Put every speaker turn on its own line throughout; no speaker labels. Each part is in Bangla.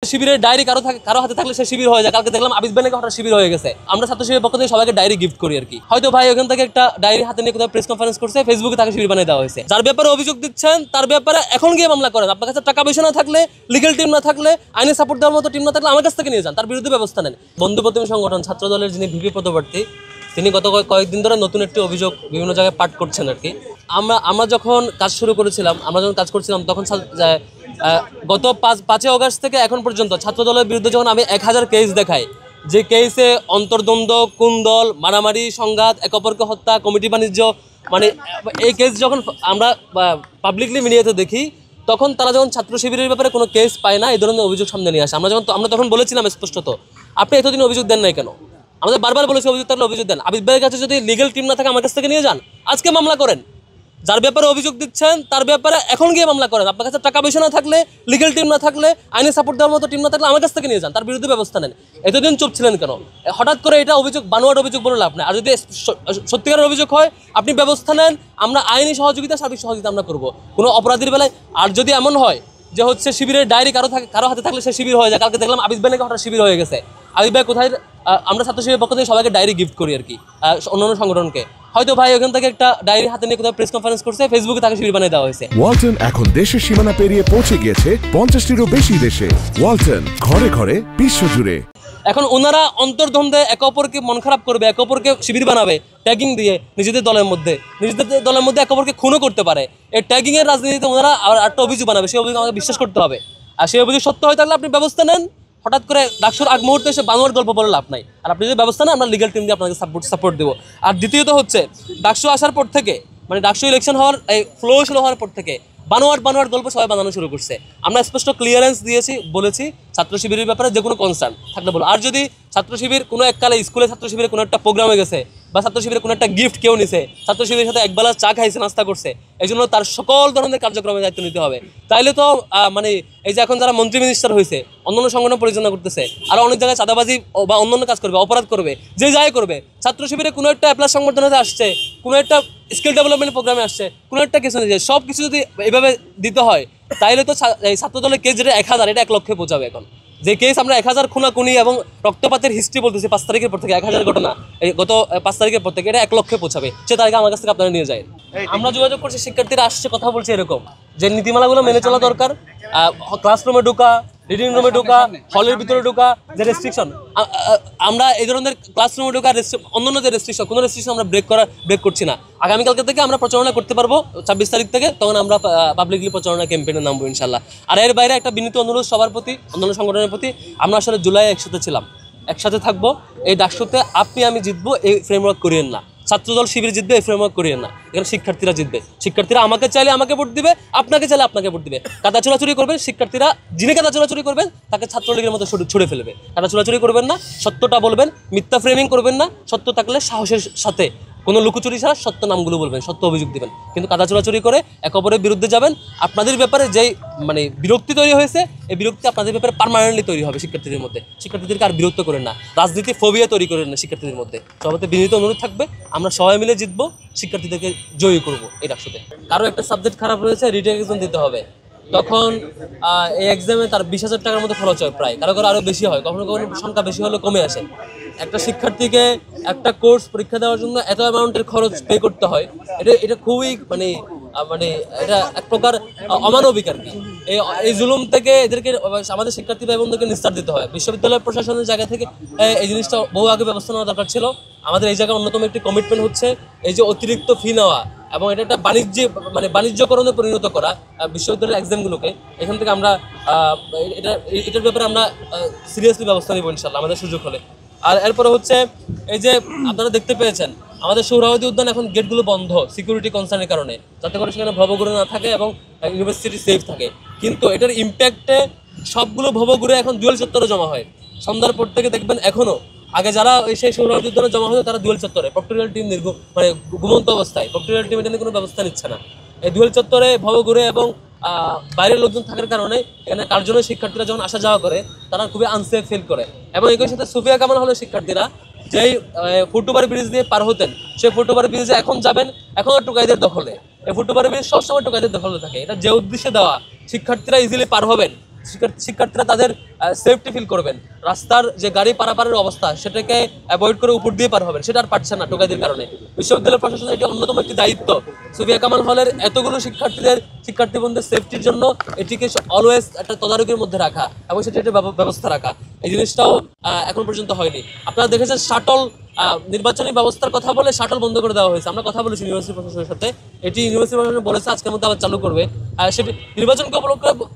শিবিরের ডায়েরি কারো হাতে থাকলে সে শিবির হয়ে যায়। কালকে দেখলাম আবিদ ভাই নাকি হঠাৎ শিবির হয়ে গেছে। আমরা ছাত্র শিবিরের পক্ষ থেকে সবাইকে ডায়েরি গিফট করি আর কি। হয়তো ভাই ওখান থেকে একটা ডায়েরি হাতে নিয়ে কোথাও প্রেস কনফারেন্স করছে, ফেসবুকে তাকে শিবির বানিয়ে দেওয়া হয়েছে। যার ব্যাপারে অভিযোগ দিচ্ছেন তার ব্যাপারে এখন গিয়ে মামলা করেন। আপনার কাছে টাকা পয়সা না থাকলে, লিগ্যাল টিম না থাকলে, আইনে সাপোর্ট দেওয়ার মতো টিম না থাকলে আমার কাছ থেকে নিয়ে যান, তার বিরুদ্ধে ব্যবস্থা নেন। বন্ধু প্রতিম সংগঠন ছাত্র দলের যিনি ভিপি পদপ্রার্থী, তিনি গত কয়েকদিন ধরে নতুন একটি অভিযোগ বিভিন্ন জায়গায় পাঠ করছেন আর কি। আমরা যখন কাজ শুরু করেছিলাম, তখন গত 5 আগস্ট থেকে এখন পর্যন্ত ছাত্র দলের বিরুদ্ধে যখন আমি 1000 কেস দেখাই, যে কেসে অন্তর্দ্বন্দ্ব, কুন্দল, মারামারি, সংঘাত, এক অপরকে হত্যা, কমিটি বাণিজ্য, মানে এই কেস যখন আমরা পাবলিকলি মিডিয়াতে দেখি, তখন তারা যখন ছাত্র শিবিরের ব্যাপারে কোনো কেস পায় না, এই ধরনের অভিযোগ সামনে নিয়ে আসে। আমরা তখন বলেছিলাম স্পষ্টত, আপনি এতদিন অভিযোগ দেন নাই কেন? আমাদের বারবার বলেছি অভিযোগ থাকলে অভিযোগ দেন। আবিদ ভাইয়ের কাছে যদি লিগ্যাল টিম না থাকে আমার কাছ থেকে নিয়ে যান, আজকে মামলা করেন। যার ব্যাপারে অভিযোগ দিচ্ছেন তার ব্যাপারে এখন গিয়ে মামলা করেন। আপনার কাছে টাকা পয়সা না থাকলে, লিগ্যাল টিম না থাকলে, আইনে সাপোর্ট দেওয়ার মতো টিম না থাকলে আমার কাছ থেকে নিয়ে যান, তার বিরুদ্ধে ব্যবস্থা নেন। এতদিন চুপ ছিলেন কেন? হঠাৎ করে এটা অভিযোগ, বানোয়াট অভিযোগ বলে লাভ নাই। আর যদি সত্যিকারের অভিযোগ হয়, আপনি ব্যবস্থা নেন, আমরা আইনি সহযোগিতা, সার্বিক সহযোগিতা আমরা করবো কোনো অপরাধীর বেলায়। আর যদি এমন হয় যে হচ্ছে শিবিরের ডায়েরি কারো হাতে থাকলে সে শিবির হয়ে যায়, কালকে দেখলাম আবিদ ভাই নাকি হঠাৎ শিবির হয়ে গেছে। আবিদ ভাই কোথায়? আমরা ছাত্র শিবিরের পক্ষ থেকে সবাইকে ডায়েরি গিফট করি আর কি, অন্যান্য সংগঠনকে। হয়তো ভাই ওখান থেকে একটা ডায়েরি হাতে নিয়ে কোথাও প্রেস কনফারেন্স করছে, ফেসবুকে তাকে শিবির বানিয়ে দেওয়া হয়েছে।
ওয়ালটন এখন দেশের সীমানা পেরিয়ে পৌঁছে গিয়েছে 50টিরও বেশি দেশে। ওয়ালটন, ঘরে ঘরে, বিশ্বজুড়ে।
এখন ওনারা অন্তর্দ্বন্দ্বে একে অপরকে মন খারাপ করবে, একে অপরকে শিবির বানাবে ট্যাগিং দিয়ে, নিজেদের দলের মধ্যে একে অপরকে খুনও করতে পারে। এই ট্যাগিং এর রাজনীতিতে ওনারা একটা অভিযোগ বানাবে, সেই অভিযোগ আমাকে বিশ্বাস করতে হবে। আর সেই অভিযোগ সত্য হয়ে থাকলে আপনি ব্যবস্থা নেন। হঠাৎ করে ডাকসুর আগ মুহূর্তে এসে বানোয়ার গল্প বলে লাভ নাই। আর আপনি যদি ব্যবস্থা নেন, আমরা লিগ্যাল টিম দিয়ে আপনাকে সাপোর্ট দেবো। আর দ্বিতীয়ত হচ্ছে, ডাকসু আসার পর থেকে, মানে ডাকসু ইলেকশন হওয়ার ফ্লো শুরু হওয়ার পর থেকে বানোয়ার গল্প সবাই বানানো শুরু করছে। আমরা স্পষ্ট ক্লিয়ারেন্স দিয়েছি, বলেছি ছাত্র শিবিরের ব্যাপারে যে কোনো কনসার্ন থাকলে বলো। আর যদি ছাত্র শিবির কোনো এককালে স্কুলে ছাত্র শিবিরে কোনো একটা প্রোগ্রামে গেছে, বা ছাত্র শিবিরে কোনো একটা গিফট কেউ নিছে, ছাত্র শিবিরের সাথে একবেলা চা খাইছে, নাস্তা করছে, এই জন্য তার সকল ধরনের কার্যক্রমে দায়িত্ব নিতে হবে। তাইলে তো মানে এই যে এখন যারা মন্ত্রী মিনিস্টার হয়েছে, অন্যান্য সংগঠন পরিচালনা করতেছে, আরও অনেক জায়গায় চাঁদাবাজি বা অন্যান্য কাজ করবে, অপরাধ করবে, যে যাই করবে, ছাত্র শিবিরে কোনো একটা অ্যাপ্লাস সংগঠনে আসছে, কোনো একটা স্কিল ডেভেলপমেন্ট প্রোগ্রামে আসছে, কোনো একটা কিছু নিয়ে সব কিছু যদি এভাবে দিতে হয়, তাইলে তো এই ছাত্র দলের কেস যেটা 1000, এটা 1 লক্ষে পৌঁছাবে। এখন যে কেস আমরা 1000 খুনাখুনি এবং রক্তপাতের হিস্ট্রি বলতেছি 5 তারিখের পর থেকে, 1000 ঘটনা এই গত 5 তারিখের পর থেকে, এটা 1 লক্ষে পৌঁছাবে। সে তারিখে আমার কাছ থেকে আপনারা নিয়ে যায়। আমরা যোগাযোগ করছি, শিক্ষার্থীরা আসছে, কথা বলছে এরকম যে নীতিমালাগুলো মেনে চলা দরকার। ক্লাসরুমে ঢোকা, রিডিং রুমে ঢোকা, হলের ভিতরে ঢোকা, যে রেস্ট্রিকশন, আমরা এই ধরনের ক্লাসরুমে ঢোকা, অন্যান্য যে রেস্ট্রিকশন, কোনো রেস্ট্রিকশন আমরা ব্রেক করছি না। আগামীকালকে থেকে আমরা প্রচারণা করতে পারবো, 24 তারিখ থেকে, তখন আমরা পাবলিকলি প্রচারণা ক্যাম্পেইনে নামবো ইনশাল্লাহ। আর এর বাইরে একটা বিনীত অনুরোধ সবার প্রতি, অন্যান্য সংগঠনের প্রতি, আমরা আসলে জুলাই একসাথে ছিলাম, একসাথে থাকবো। এই ডাকসুতে আপনি আমি জিতবো, এই ফ্রেমওয়ার্ক করিয়েন না। ছাত্রদল শিবির জিতবে, এই ফ্রেমওয়ার্ক করিয়েন না। এখানে শিক্ষার্থীরা জিতবে। শিক্ষার্থীরা আমাকে চাইলে আমাকে ভোট দিবে, আপনাকে চাইলে আপনাকে ভোট দিবে। কাদা চোরাচুরি করবেন শিক্ষার্থীরা, যিনি কাদা চোরাচুরি করবেন তাকে ছাত্রলীগের মতো ছুড়ে ফেলবে। কাদা চোরাচুরি করবেন না, সত্যটা বলবেন, মিথ্যা ফ্রেমিং করবেন না, সত্য থাকলে সাহসের সাথে, কোনো লুকোচুরি ছাড়া সত্য নামগুলো বলবেন, সত্য অভিযোগ দিবেন। কিন্তু কাদা চোরাচুরি করে একে অপরের বিরুদ্ধে যাবেন, আপনাদের ব্যাপারে যেই মানে বিরক্তি তৈরি হয়েছে, এই বিরক্তি আপনাদের ব্যাপারে পার্মানেন্টলি তৈরি হবে শিক্ষার্থীদের মধ্যে। শিক্ষার্থীদেরকে আর বিরক্ত করেন না, রাজনীতি ফোবিয়া তৈরি করেন না শিক্ষার্থীদের মধ্যে। সবাইতে বিনীত অনুরোধ থাকবে, আমরা সবাই মিলে জিতবো, শিক্ষার্থীদেরকে জয়ী করবো এই ডাকসুতে। কারো একটা সাবজেক্ট খারাপ রয়েছে, রিটেক এক্সাম দিতে হবে, তখন এই এক্সামে তার 20,000 টাকার মতো খরচ হয় প্রায়, কারো আরও বেশি হয়, কখনো কখনো সংখ্যা বেশি হলে কমে আসে। একটা শিক্ষার্থীকে একটা কোর্স পরীক্ষা দেওয়ার জন্য এত অ্যামাউন্টের খরচ পে করতে হয়, এটা খুবই মানে এটা এক প্রকার অমানবিক আর কি। এই জুলুম থেকে এদেরকে, আমাদের শিক্ষার্থী ভাই বোনদেরকে নিস্তার দিতে হয়। বিশ্ববিদ্যালয় প্রশাসনের জায়গা থেকে এই জিনিসটা বহু আগে ব্যবস্থা নেওয়া দরকার ছিল। আমাদের এই জায়গায় অন্যতম একটি কমিটমেন্ট হচ্ছে এই যে অতিরিক্ত ফি নেওয়া, এবং এটা একটা বাণিজ্যকরণে পরিণত করা বিশ্ববিদ্যালয়ের এক্সামগুলোকে। এখান থেকে আমরা এটার ব্যাপারে আমরা সিরিয়াসলি ব্যবস্থা নেব ইনশাল্লাহ, আমাদের সুযোগ হলে। আর এরপরে হচ্ছে এই যে আপনারা দেখতে পেয়েছেন, আমাদের সোহরাওয়ার্দী উদ্যান এখন গেটগুলো বন্ধ সিকিউরিটি কনসার্নের কারণে, যাতে করে সেখানে ভবঘুরে না থাকে এবং ইউনিভার্সিটি সেফ থাকে। কিন্তু এটার ইম্প্যাক্টে সবগুলো ভবঘুরে এখন জুয়েল চত্বরে জমা হয়। সন্ধ্যার পর থেকে দেখবেন এখনও, আগে যারা সেই সোহরাওয়ার্দী উদ্যানে জমা হতো তারা জুয়েল চত্বরে, প্রক্টোরিয়াল টিম ঘুমন্ত অবস্থায়, প্রক্টোরিয়াল টিম এটা নিয়ে কোনো ব্যবস্থা নিচ্ছে না। এই জুয়েল চত্বরে ভবঘুরে এবং বাইরের লোকজন থাকার কারণে এখানে কার্যনয় শিক্ষার্থীরা যখন আসা যাওয়া করে, তারা খুবই আনসেফ ফিল করে। এবং একই সাথে সুফিয়া কামাল হলের শিক্ষার্থীরা যেই ফুটওভার ব্রিজ দিয়ে পার হতেন, সেই ফুটওভার ব্রিজে এখন যাবেন, এখন টোকাইদের দখলে। এই ফুটওভার ব্রিজ সবসময় টোকাইদের দখলে থাকে। এটা যে উদ্দেশ্যে দেওয়া, শিক্ষার্থীরা ইজিলি পার হবেন, শিক্ষার্থীরা তাদের সেফটি ফিল করবেন, রাস্তার যে গাড়ি পারাপারের অবস্থা সেটাকে অ্যাভয়েড করে উপর দিয়ে পার হবেন, সেটা আর পারছে না টোকাইদের কারণে। বিশ্ববিদ্যালয় প্রশাসনের এটি অন্যতম একটি দায়িত্ব সুফিয়া কামাল হলের এতগুলো শিক্ষার্থীবৃন্দের সেফটির জন্য এটিকে অলওয়েজ একটা তদারকির মধ্যে রাখা এবং সেটি একটা ব্যবস্থা রাখা। এই জিনিসটাও এখন পর্যন্ত হয়নি। আপনারা দেখেছেন শাটল নির্বাচনী ব্যবস্থার কথা বলে শাটল বন্ধ করে দেওয়া হয়েছে। আমরা কথা বলেছি ইউনিভার্সিটি প্রশাসনের সাথে, এটি ইউনিভার্সিটি প্রশাসন বলেছে আজকের মধ্যে আবার চালু করবে। সেটি নির্বাচনকে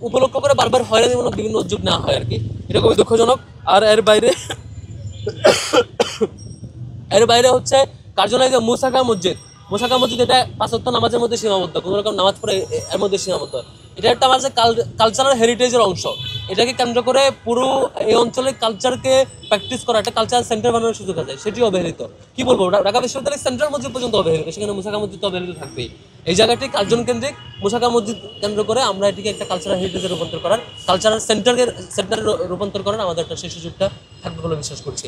উপলক্ষ করে বারবার হয়রানিমূলক বিভিন্ন উদ্যোগ নেওয়া হয় আর কি, এটা খুবই দুঃখজনক। আর এর বাইরে হচ্ছে কার্যালয় যে মুসাকা মসজিদ এটা 5 ওয়াক্ত নামাজের মধ্যে সীমাবদ্ধ, কোনো রকম নামাজ পড়ে এর মধ্যে সীমাবদ্ধ। এটা একটা আমাদের কালচারাল হেরিটেজের অংশ। এটাকে কেন্দ্র করে পুরো এই অঞ্চলের কালচারকে প্র্যাকটিস করা একটা কালচারাল সেন্টার বানানোর সুযোগ আছে, সেটি অবহেলিত। কি বলবো, ঢাকা বিশ্ববিদ্যালয়ের সেন্ট্রাল মসজিদ পর্যন্ত অবহেলিত, সেখানে মুসাকা মসজিদ তো অবহেলিত থাকবেই। এই জায়গাটি কার্জন কেন্দ্রিক, মুসাকা মসজিদ কেন্দ্র করে আমরা এটিকে একটা কালচারাল হেরিটেজে রূপান্তর করার, কালচারাল সেন্টারে রূপান্তর করার আমাদের একটা সেই সুযোগটা থাকবে বলে বিশ্বাস করছি।